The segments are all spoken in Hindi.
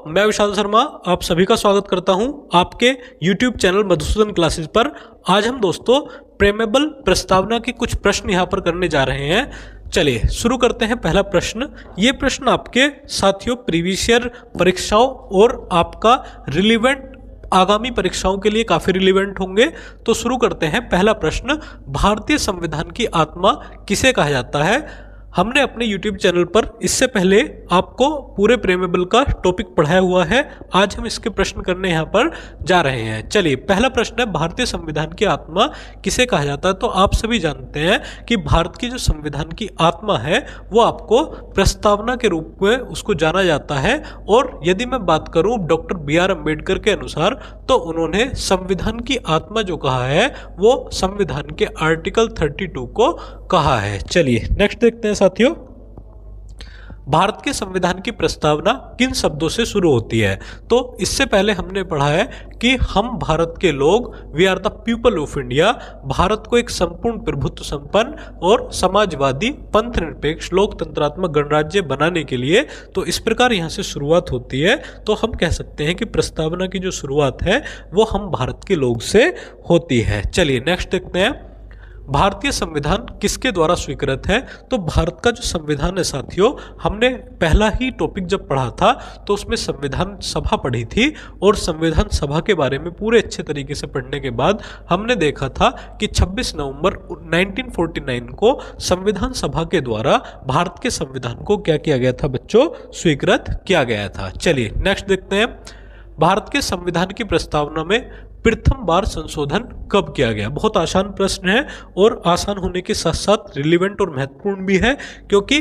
मैं विशाल शर्मा आप सभी का स्वागत करता हूं आपके YouTube चैनल मधुसूदन क्लासेस पर। आज हम दोस्तों प्रेमेबल प्रस्तावना के कुछ प्रश्न यहां पर करने जा रहे हैं। चलिए शुरू करते हैं। पहला प्रश्न, ये प्रश्न आपके साथियों प्रीवियस ईयर परीक्षाओं और आपका रिलीवेंट आगामी परीक्षाओं के लिए काफी रिलीवेंट होंगे। तो शुरू करते हैं। पहला प्रश्न, भारतीय संविधान की आत्मा किसे कहा जाता है? हमने अपने YouTube चैनल पर इससे पहले आपको पूरे प्रेमेबल का टॉपिक पढ़ाया हुआ है। आज हम इसके प्रश्न करने यहाँ पर जा रहे हैं। चलिए, पहला प्रश्न है, भारतीय संविधान की आत्मा किसे कहा जाता है? तो आप सभी जानते हैं कि भारत की जो संविधान की आत्मा है वो आपको प्रस्तावना के रूप में उसको जाना जाता है। और यदि मैं बात करूं डॉक्टर BR अम्बेडकर के अनुसार, तो उन्होंने संविधान की आत्मा जो कहा है वो संविधान के आर्टिकल 32 को कहा है। चलिए नेक्स्ट देखते हैं साथियों। भारत के संविधान की प्रस्तावना किन शब्दों से शुरू होती है? तो इससे पहले हमने पढ़ा है कि हम भारत के लोग, we are the people of India, Bharat को एक संपूर्ण प्रभुत्व संपन्न और समाजवादी पंथ निरपेक्ष लोकतंत्रात्मक गणराज्य बनाने के लिए, तो इस प्रकार यहाँ से शुरुआत होती है। तो हम कह सकते हैं कि प्रस्तावना की जो शुरुआत है वो हम भारत के लोग से होती है। चलिए नेक्स्ट देखते हैं। भारतीय संविधान किसके द्वारा स्वीकृत है? तो भारत का जो संविधान है साथियों, हमने पहला ही टॉपिक जब पढ़ा था तो उसमें संविधान सभा पढ़ी थी, और संविधान सभा के बारे में पूरे अच्छे तरीके से पढ़ने के बाद हमने देखा था कि 26 नवंबर 1949 को संविधान सभा के द्वारा भारत के संविधान को क्या किया गया था बच्चों? स्वीकृत किया गया था। चलिए नेक्स्ट देखते हैं। भारत के संविधान की प्रस्तावना में प्रथम बार संशोधन कब किया गया? बहुत आसान प्रश्न है, और आसान होने के साथ साथ रिलेवेंट और महत्वपूर्ण भी है, क्योंकि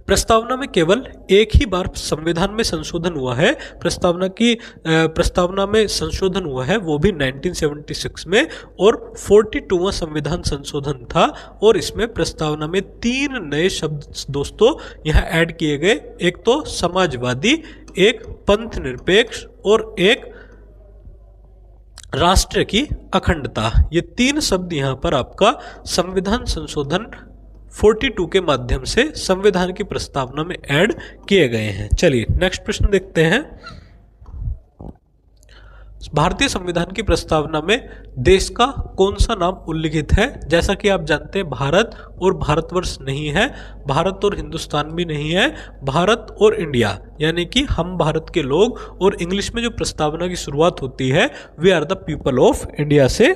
प्रस्तावना में केवल एक ही बार संविधान में संशोधन हुआ है। प्रस्तावना में संशोधन हुआ है वो भी 1976 में, और 42वां संविधान संशोधन था। और इसमें प्रस्तावना में 3 नए शब्द दोस्तों यहाँ ऐड किए गए। एक तो समाजवादी, एक पंथ निरपेक्ष, और एक राष्ट्र की अखंडता। ये 3 शब्द यहाँ पर आपका संविधान संशोधन 42 के माध्यम से संविधान की प्रस्तावना में ऐड किए गए हैं। चलिए नेक्स्ट प्रश्न देखते हैं। भारतीय संविधान की प्रस्तावना में देश का कौन सा नाम उल्लिखित है? जैसा कि आप जानते हैं भारत और भारतवर्ष नहीं है, भारत और हिंदुस्तान भी नहीं है, भारत और इंडिया, यानी कि हम भारत के लोग। और इंग्लिश में जो प्रस्तावना की शुरुआत होती है we are the people of India से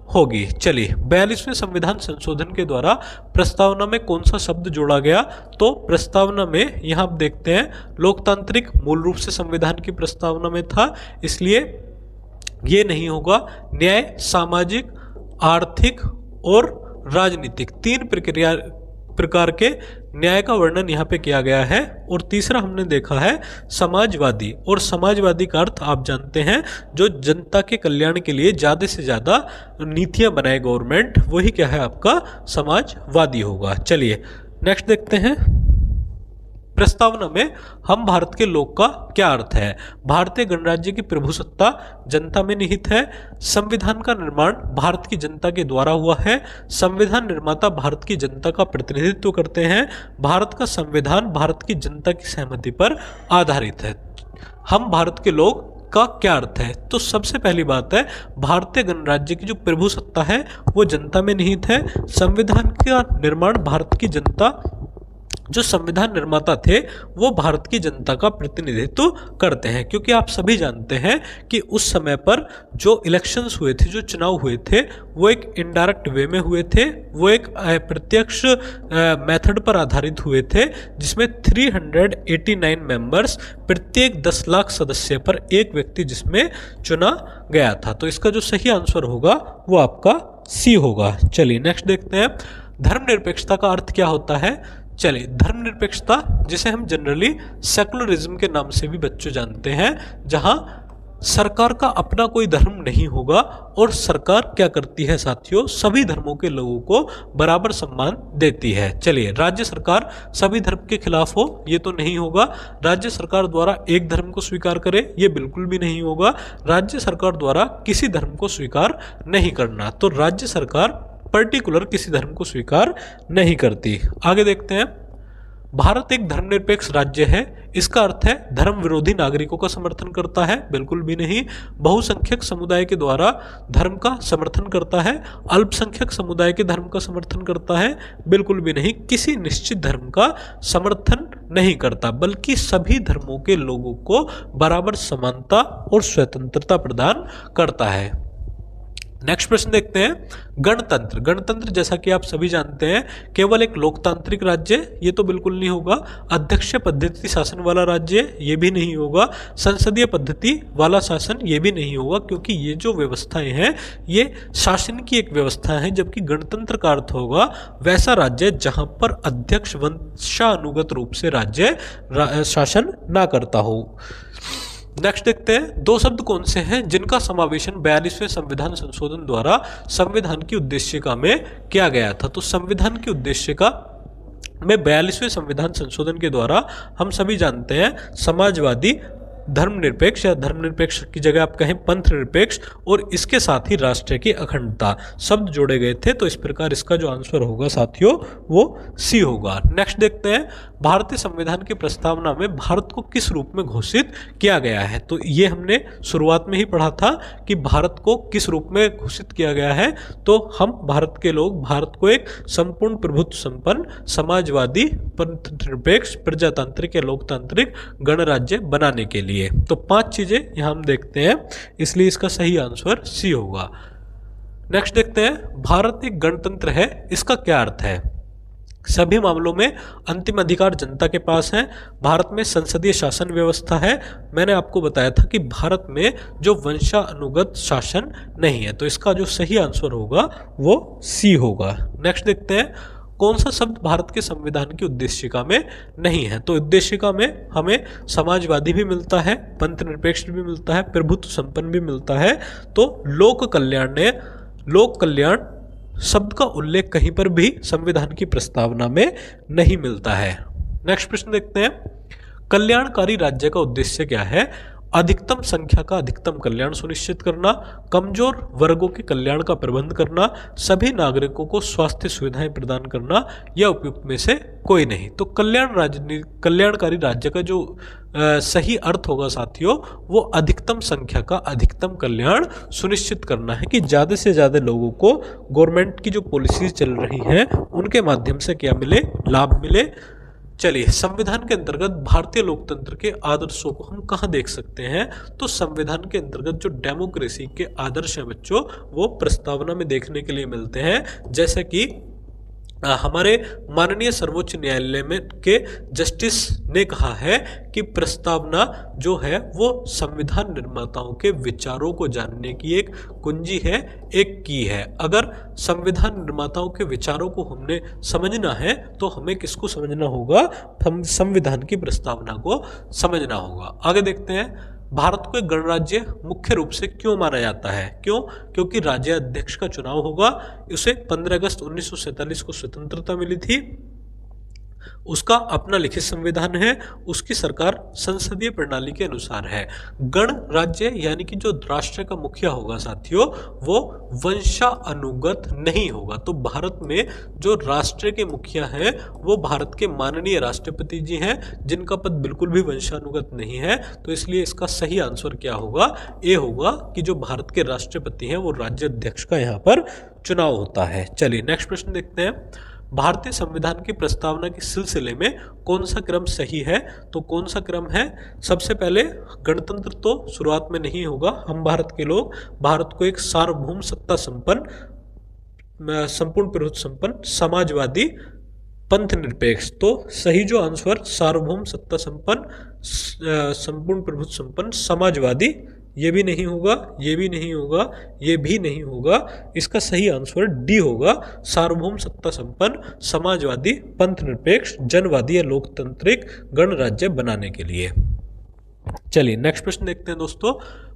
होगी। चलिए, 42वें संविधान संशोधन के द्वारा प्रस्तावना में कौन सा शब्द जोड़ा गया? तो प्रस्तावना में यहाँ आप देखते हैं लोकतांत्रिक मूल रूप से संविधान की प्रस्तावना में था, इसलिए ये नहीं होगा। न्याय, सामाजिक, आर्थिक और राजनीतिक 3 प्रकार के न्याय का वर्णन यहाँ पे किया गया है। और तीसरा हमने देखा है समाजवादी, और समाजवादी का अर्थ आप जानते हैं जो जनता के कल्याण के लिए ज़्यादा से ज़्यादा नीतियाँ बनाए गवर्नमेंट, वही क्या है आपका समाजवादी होगा। चलिए नेक्स्ट देखते हैं। प्रस्तावना में हम भारत के लोग का क्या अर्थ है? भारतीय गणराज्य की प्रभुसत्ता जनता में निहित है। संविधान का निर्माण भारत की जनता के द्वारा हुआ है। संविधान निर्माता भारत की जनता का प्रतिनिधित्व करते हैं। भारत का संविधान भारत की जनता की सहमति पर आधारित है। हम भारत के लोग का क्या अर्थ है? तो सबसे पहली बात है, भारतीय गणराज्य की जो प्रभुसत्ता है वो जनता में निहित है। संविधान का निर्माण भारत की जनता, जो संविधान निर्माता थे वो भारत की जनता का प्रतिनिधित्व करते हैं। क्योंकि आप सभी जानते हैं कि उस समय पर जो इलेक्शंस हुए थे, जो चुनाव हुए थे, वो एक इनडायरेक्ट वे में हुए थे, वो एक प्रत्यक्ष मेथड पर आधारित हुए थे, जिसमें 389 मेंबर्स, प्रत्येक 10 लाख सदस्य पर एक व्यक्ति जिसमें चुना गया था। तो इसका जो सही आंसर होगा वो आपका सी होगा। चलिए नेक्स्ट देखते हैं। धर्मनिरपेक्षता का अर्थ क्या होता है? चलिए, धर्मनिरपेक्षता जिसे हम जनरली सेकुलरिज्म के नाम से भी बच्चों जानते हैं, जहां सरकार का अपना कोई धर्म नहीं होगा, और सरकार क्या करती है साथियों? सभी धर्मों के लोगों को बराबर सम्मान देती है। चलिए, राज्य सरकार सभी धर्म के खिलाफ हो, ये तो नहीं होगा। राज्य सरकार द्वारा एक धर्म को स्वीकार करे, ये बिल्कुल भी नहीं होगा। राज्य सरकार द्वारा किसी धर्म को स्वीकार नहीं करना, तो राज्य सरकार पर्टिकुलर किसी धर्म को स्वीकार नहीं करती। आगे देखते हैं। भारत एक धर्मनिरपेक्ष राज्य है, इसका अर्थ है धर्म विरोधी नागरिकों का समर्थन करता है, बिल्कुल भी नहीं। बहुसंख्यक समुदाय के द्वारा धर्म का समर्थन करता है, अल्पसंख्यक समुदाय के धर्म का समर्थन करता है, बिल्कुल भी नहीं। किसी निश्चित धर्म का समर्थन नहीं करता, बल्कि सभी धर्मों के लोगों को बराबर समानता और स्वतंत्रता प्रदान करता है। नेक्स्ट प्रश्न देखते हैं, गणतंत्र। गणतंत्र जैसा कि आप सभी जानते हैं केवल एक लोकतांत्रिक राज्य, ये तो बिल्कुल नहीं होगा। अध्यक्षीय पद्धति शासन वाला राज्य, ये भी नहीं होगा। संसदीय पद्धति वाला शासन, ये भी नहीं होगा, क्योंकि ये जो व्यवस्थाएं हैं ये शासन की एक व्यवस्था है, जबकि गणतंत्र का अर्थ होगा वैसा राज्य जहां पर अध्यक्ष वंशानुगत रूप से राज्य शासन ना करता हो। नेक्स्ट देखते हैं, दो शब्द कौन से हैं जिनका समावेशन 42वें संविधान संशोधन द्वारा संविधान की उद्देशिका में किया गया था। तो संविधान की उद्देशिका में 42वें संविधान संशोधन के द्वारा हम सभी जानते हैं समाजवादी, धर्मनिरपेक्ष या धर्मनिरपेक्ष की जगह आप कहें पंथ निरपेक्ष, और इसके साथ ही राष्ट्र की अखंडता शब्द जोड़े गए थे। तो इस प्रकार इसका जो आंसर होगा साथियों वो सी होगा। नेक्स्ट देखते हैं, भारतीय संविधान की प्रस्तावना में भारत को किस रूप में घोषित किया गया है। तो ये हमने शुरुआत में ही पढ़ा था कि भारत को किस रूप में घोषित किया गया है। तो हम भारत के लोग भारत को एक संपूर्ण प्रभुत्व संपन्न समाजवादी, पंथ निरपेक्ष, प्रजातांत्रिक या लोकतांत्रिक गणराज्य बनाने के लिए। तो 5 चीजें यहां हम देखते हैं, इसलिए इसका सही आंसर सी होगा। नेक्स्ट देखते हैं, भारत एक गणतंत्र है, इसका क्या अर्थ है। सभी मामलों में अंतिम अधिकार जनता के पास है। भारत में संसदीय शासन व्यवस्था है। मैंने आपको बताया था कि भारत में जो वंशानुगत शासन नहीं है, तो इसका जो सही आंसर होगा वो सी होगा। नेक्स्ट देखते हैं, कौन सा शब्द भारत के संविधान की उद्देशिका में नहीं है। तो उद्देशिका में हमें समाजवादी भी मिलता है, पंथ निरपेक्ष भी मिलता है, प्रभुत्व संपन्न भी मिलता है। तो लोक कल्याण शब्द का उल्लेख कहीं पर भी संविधान की प्रस्तावना में नहीं मिलता है। नेक्स्ट प्रश्न देखते हैं, कल्याणकारी राज्य का उद्देश्य क्या है। अधिकतम संख्या का अधिकतम कल्याण सुनिश्चित करना, कमजोर वर्गों के कल्याण का प्रबंध करना, सभी नागरिकों को स्वास्थ्य सुविधाएं प्रदान करना, या उपयुक्त में से कोई नहीं। तो कल्याणकारी राज्य का जो सही अर्थ होगा साथियों वो अधिकतम संख्या का अधिकतम कल्याण सुनिश्चित करना है, कि ज़्यादा से ज़्यादा लोगों को गवर्नमेंट की जो पॉलिसीज चल रही हैं उनके माध्यम से क्या मिले, लाभ मिले। चलिए, संविधान के अंतर्गत भारतीय लोकतंत्र के आदर्शों को हम कहाँ देख सकते हैं। तो संविधान के अंतर्गत जो डेमोक्रेसी के आदर्श हैं बच्चों, वो प्रस्तावना में देखने के लिए मिलते हैं। जैसे कि हमारे माननीय सर्वोच्च न्यायालय में के जस्टिस ने कहा है कि प्रस्तावना जो है वो संविधान निर्माताओं के विचारों को जानने की एक कुंजी है, एक की है। अगर संविधान निर्माताओं के विचारों को हमने समझना है तो हमें किसको समझना होगा, हम संविधान की प्रस्तावना को समझना होगा। आगे देखते हैं, भारत को एक गणराज्य मुख्य रूप से क्यों माना जाता है। क्यों? क्योंकि राज्य अध्यक्ष का चुनाव होगा। उसे 15 अगस्त 1947 को स्वतंत्रता मिली थी। उसका अपना लिखित संविधान है। उसकी सरकार संसदीय प्रणाली के अनुसार है। गणराज्य यानी कि जो राष्ट्र का मुखिया होगा साथियों वो वंशानुगत नहीं होगा। तो भारत में जो राष्ट्र के मुखिया हैं वो भारत के माननीय राष्ट्रपति जी हैं, जिनका पद बिल्कुल भी वंशानुगत नहीं है। तो इसलिए इसका सही आंसर क्या होगा, ए होगा कि जो भारत के राष्ट्रपति हैं वो राज्य अध्यक्ष का यहाँ पर चुनाव होता है। चलिए नेक्स्ट प्रश्न देखते हैं, भारतीय संविधान की प्रस्तावना के सिलसिले में कौन सा क्रम सही है। तो कौन सा क्रम है, सबसे पहले गणतंत्र तो शुरुआत में नहीं होगा। हम भारत के लोग भारत को एक सार्वभौम सत्ता संपन्न, संपूर्ण प्रभुत्व संपन्न, समाजवादी, पंथ निरपेक्ष। तो सही जो आंसर सार्वभौम सत्ता संपन्न, संपूर्ण प्रभुत्व संपन्न, समाजवादी, ये भी नहीं होगा, ये भी नहीं होगा, ये भी नहीं होगा। इसका सही आंसर डी होगा, सार्वभौम सत्ता संपन्न, समाजवादी, पंथ निरपेक्ष, जनवादी या लोकतांत्रिक गणराज्य बनाने के लिए। चलिए नेक्स्ट प्रश्न देखते हैं दोस्तों,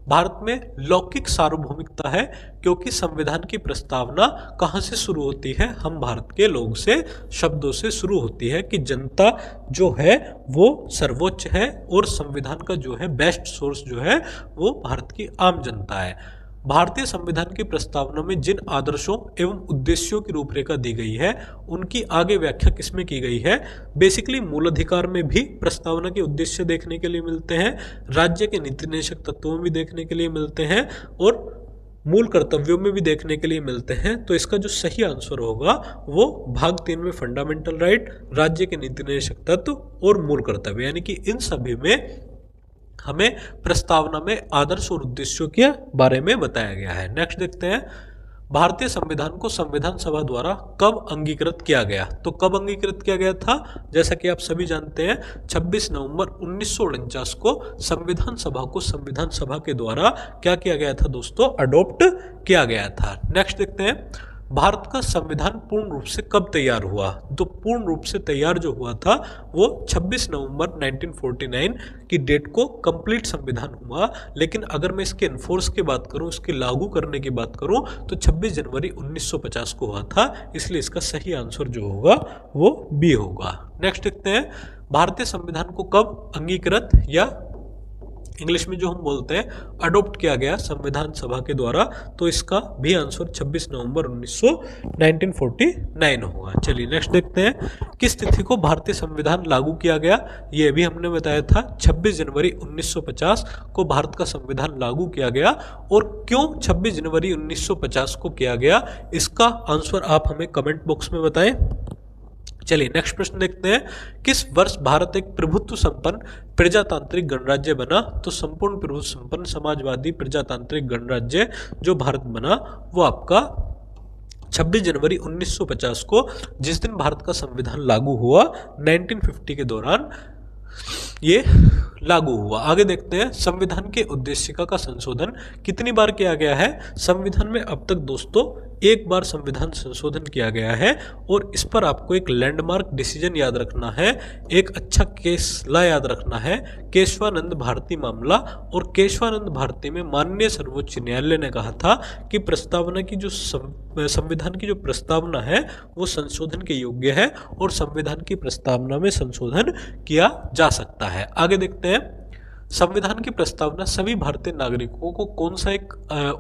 भारत में लौकिक सार्वभौमिकता है क्योंकि संविधान की प्रस्तावना कहाँ से शुरू होती है, हम भारत के लोग से शब्दों से शुरू होती है कि जनता जो है वो सर्वोच्च है और संविधान का जो है बेस्ट सोर्स जो है वो भारत की आम जनता है। भारतीय संविधान की प्रस्तावना में जिन आदर्शों एवं उद्देश्यों की रूपरेखा दी गई है उनकी आगे व्याख्या किसमें की गई है? बेसिकली मूल अधिकार में भी प्रस्तावना के उद्देश्य देखने के लिए मिलते हैं, राज्य के नीति निर्देशक तत्वों में भी देखने के लिए मिलते हैं और मूल कर्तव्यों में भी देखने के लिए मिलते हैं। तो इसका जो सही आंसर होगा वो भाग 3 में फंडामेंटल राइट, राज्य के नीति निर्देशक तत्व और मूल कर्तव्य, यानी कि इन सभी में हमें प्रस्तावना में आदर्श और उद्देश्यों के बारे में बताया गया है। नेक्स्ट देखते हैं, भारतीय संविधान को संविधान सभा द्वारा कब अंगीकृत किया गया? तो कब अंगीकृत किया गया था? जैसा कि आप सभी जानते हैं 26 नवंबर 1949 को संविधान सभा के द्वारा क्या किया गया था दोस्तों? अडॉप्ट किया गया था। नेक्स्ट देखते हैं, भारत का संविधान पूर्ण रूप से कब तैयार हुआ? तो पूर्ण रूप से तैयार जो हुआ था वो 26 नवंबर 1949 की डेट को कंप्लीट संविधान हुआ। लेकिन अगर मैं इसके इन्फोर्स की बात करूं, इसके लागू करने की बात करूं, तो 26 जनवरी 1950 को हुआ था। इसलिए इसका सही आंसर जो होगा वो बी होगा। नेक्स्ट देखते हैं, भारतीय संविधान को कब अंगीकृत या इंग्लिश में जो हम बोलते हैं अडॉप्ट किया गया संविधान सभा के द्वारा? तो इसका भी आंसर 26 नवंबर 1949 होगा। चलिए नेक्स्ट देखते हैं, किस तिथि को भारतीय संविधान लागू किया गया? ये भी हमने बताया था 26 जनवरी 1950 को भारत का संविधान लागू किया गया। और क्यों 26 जनवरी 1950 को किया गया, इसका आंसर आप हमें कमेंट बॉक्स में बताएं। चलिए नेक्स्ट प्रश्न देखते हैं, किस वर्ष भारत एक प्रभुत्व संपन्न प्रजातांत्रिक गणराज्य बना? तो संपूर्ण प्रभुत्व संपन्न समाजवादी प्रजातांत्रिक गणराज्य जो भारत बना वो आपका 26 जनवरी 1950 को, जिस दिन भारत का संविधान लागू हुआ 1950 के दौरान ये लागू हुआ। आगे देखते हैं, संविधान के उद्देशिका का संशोधन कितनी बार किया गया है? संविधान में अब तक दोस्तों एक बार संविधान संशोधन किया गया है। और इस पर आपको एक लैंडमार्क डिसीजन याद रखना है, एक अच्छा केस ला याद रखना है, केशवानंद भारती मामला। और केशवानंद भारती में माननीय सर्वोच्च न्यायालय ने कहा था कि प्रस्तावना की जो संविधान की जो प्रस्तावना है वो संशोधन के योग्य है और संविधान की प्रस्तावना में संशोधन किया जा सकता है। आगे देखते हैं, संविधान की प्रस्तावना सभी भारतीय नागरिकों को कौन सा एक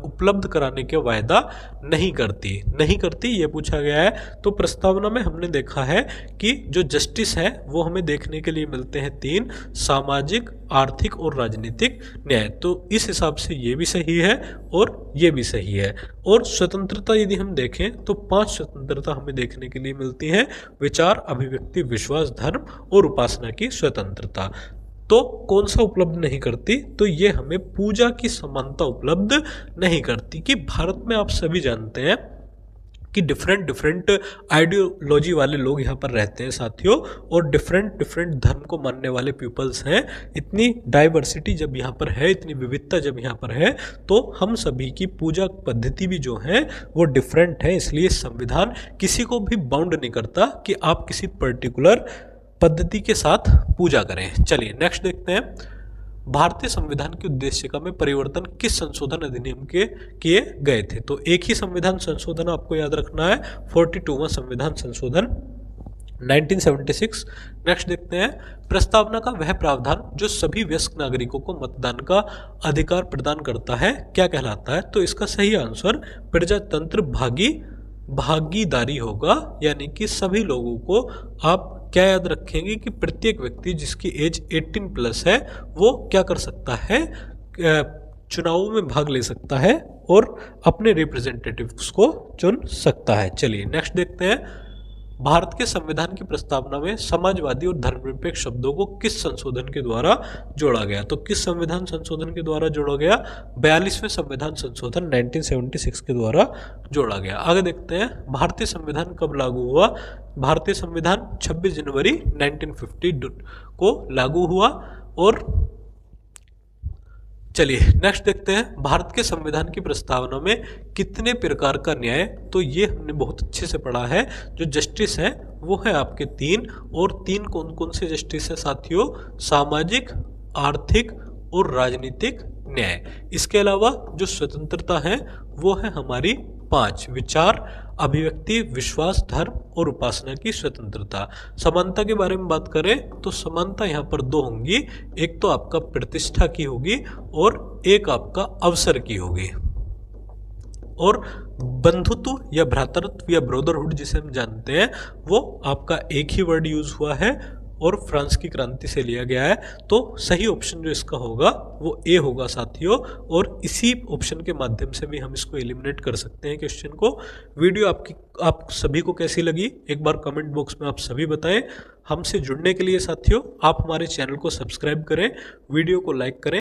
उपलब्ध कराने के वायदा नहीं करती ये पूछा गया है। तो प्रस्तावना में हमने देखा है कि जो जस्टिस है वो हमें देखने के लिए मिलते हैं 3, सामाजिक, आर्थिक और राजनीतिक न्याय। तो इस हिसाब से ये भी सही है और ये भी सही है। और स्वतंत्रता यदि हम देखें तो 5 स्वतंत्रता हमें देखने के लिए मिलती है, विचार, अभिव्यक्ति, विश्वास, धर्म और उपासना की स्वतंत्रता। तो कौन सा उपलब्ध नहीं करती? तो ये हमें पूजा की समानता उपलब्ध नहीं करती। कि भारत में आप सभी जानते हैं कि डिफरेंट आइडियोलॉजी वाले लोग यहाँ पर रहते हैं साथियों, और डिफरेंट धर्म को मानने वाले पीपल्स हैं। इतनी डाइवर्सिटी जब यहाँ पर है, इतनी विविधता जब यहाँ पर है, तो हम सभी की पूजा पद्धति भी जो है वो डिफरेंट है। इसलिए संविधान किसी को भी बाउंड नहीं करता कि आप किसी पर्टिकुलर पद्धति के साथ पूजा करें। चलिए नेक्स्ट देखते हैं, भारतीय संविधान की उद्देशिका में परिवर्तन किस संशोधन अधिनियम के किए गए थे? तो एक ही संविधान संशोधन आपको याद रखना है, 42वां संविधान संशोधन 1976। नेक्स्ट देखते हैं, प्रस्तावना का वह प्रावधान जो सभी वयस्क नागरिकों को मतदान का अधिकार प्रदान करता है क्या कहलाता है? तो इसका सही आंसर प्रजातंत्र भागीदारी होगा। यानी कि सभी लोगों को आप क्या याद रखेंगे कि प्रत्येक व्यक्ति जिसकी एज 18 प्लस है वो क्या कर सकता है, चुनावों में भाग ले सकता है और अपने रिप्रेजेंटेटिव्स को चुन सकता है। चलिए नेक्स्ट देखते हैं, भारत के संविधान की प्रस्तावना में समाजवादी और धर्मनिरपेक्ष शब्दों को किस संशोधन के द्वारा जोड़ा गया? तो किस संविधान संशोधन के द्वारा जोड़ा गया? 42वें संविधान संशोधन 1976 के द्वारा जोड़ा गया। आगे देखते हैं, भारतीय संविधान कब लागू हुआ? भारतीय संविधान 26 जनवरी 1950 को लागू हुआ। और चलिए नेक्स्ट देखते हैं, भारत के संविधान की प्रस्तावना में कितने प्रकार का न्याय? तो ये हमने बहुत अच्छे से पढ़ा है। जो जस्टिस है वो है आपके 3, और 3 कौन कौन से जस्टिस है साथियों? सामाजिक, आर्थिक और राजनीतिक न्याय। इसके अलावा जो स्वतंत्रता है वो है हमारी 5, विचार, अभिव्यक्ति, विश्वास, धर्म और उपासना की स्वतंत्रता। समानता के बारे में बात करें तो समानता यहाँ पर 2 होंगी, एक तो आपका प्रतिष्ठा की होगी और एक आपका अवसर की होगी। और बंधुत्व या भ्रातृत्व या ब्रदरहुड जिसे हम जानते हैं वो आपका एक ही वर्ड यूज हुआ है और फ्रांस की क्रांति से लिया गया है। तो सही ऑप्शन जो इसका होगा वो ए होगा साथियों, और इसी ऑप्शन के माध्यम से भी हम इसको एलिमिनेट कर सकते हैं क्वेश्चन को। वीडियो आप सभी को कैसी लगी एक बार कमेंट बॉक्स में आप सभी बताएं। हमसे जुड़ने के लिए साथियों आप हमारे चैनल को सब्सक्राइब करें, वीडियो को लाइक करें।